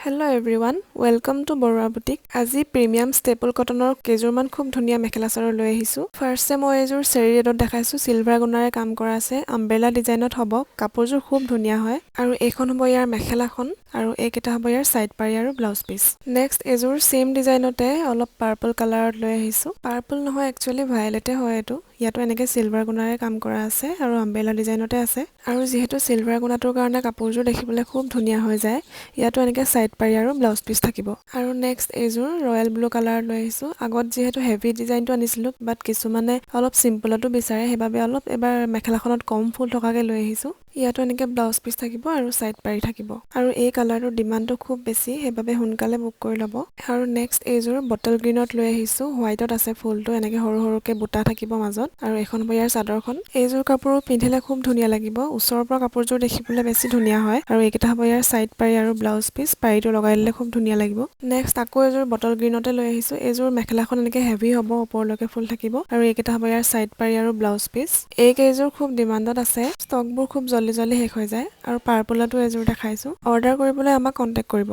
Hello everyone, welcome to Borua Boutique. আজি premium staple কটনৰ কেজুৰমান খুব ধুনীয়া মেখেলা চাদৰ লৈ আহিছো। ফাৰ্ষ্টে মই এজোৰ চেৰি ৰেডত দেখাইছো, সিলভাৰ গুণাৰে কাম কৰা আছে, আমব্ৰেলা ডিজাইনত হ'ব। কাপোৰযোৰ খুব ধুনীয়া হয় আৰু এইখন হ'ব ইয়াৰ মেখেলাখন আৰু এইকেইটা হ'ব ইয়াৰ সাইড পাৰি আৰু ব্লাউজ পিস। নেক্সট এজোৰ সেম ডিজাইনতে অলপ পাৰ্পল কালাৰত লৈ আহিছো। পাৰ্পল নহয় একচুয়ালি ভায়োলেটে হয় এটো। ইয়াতো এনেকে সিলভাৰ গুণাৰে কাম কৰা আছে আৰু আমব্ৰেলা ডিজাইনতে আছে আৰু যেহেতু সিলভাৰ গুণাটোৰ কাৰণে কাপোৰযোৰ দেখিবলৈ খুব ধুনীয়া হৈ যায়। ইয়াতো এনেকে সাইড পাৰি আৰু ব্লাউজ পিস থাকিব আৰু নেক্সট এজোৰ ৰয়্যাল ব্লু কালাৰ লৈ আহিছো। আগত যেহেতু হেভি ডিজাইনটো আনিছিলো বাট কিছুমানে অলপ সিম্পলতো বিচাৰে, সেইবাবে অলপ এবাৰ মেখেলাখনত কম ফুল থকাকে লৈ আহিছো। ইয়াতো এনেকে ব্লাউজ পিস থাকিব আৰু সাইড পাৰি থাকিব আৰু এই কালাৰটোৰ ডিমান্ডটো খুব বেছি, সেইবাবে সোনকালে বুক কৰি ল'ব। আৰু নেক্সট এজোৰ বটল গ্ৰীনত লৈ আহিছো। হোৱাইটত আছে ফুলটো, এনেকে সৰু সৰুকে বুটা থাকিব মাজত আৰু এখন হ'ব ইয়াৰ চাদৰখন। এইজোৰ কাপোৰ পিন্ধিলে খুব ধুনীয়া লাগিব, ওচৰৰ পৰা কাপোৰযোৰ দেখিবলৈ বেছি ধুনীয়া হয় আৰু এইকেইটা হ'ব ইয়াৰ সাইড পাৰি আৰু ব্লাউজ পিস। পাৰিটো লগাই দিলে খুব ধুনীয়া লাগিব। নেক্সট আকৌ এজোৰ বটল গ্ৰীনতে লৈ আহিছো। এইজোৰ মেখেলাখন এনেকে হেভি হ'ব, ওপৰলৈকে ফুল থাকিব আৰু এইকেইটা হ'ব ইয়াৰ সাইড পাৰি আৰু ব্লাউজ পিস। এই কেইজোৰ খুব ডিমান্ডত আছে, ষ্টকবোৰ খুব জল্দি শেষ হৈ যায় আৰু পাৰ্পলতো এজোৰ দেখাইছো। অৰ্ডাৰ কৰিবলৈ আমাক কন্টেক্ট কৰিব।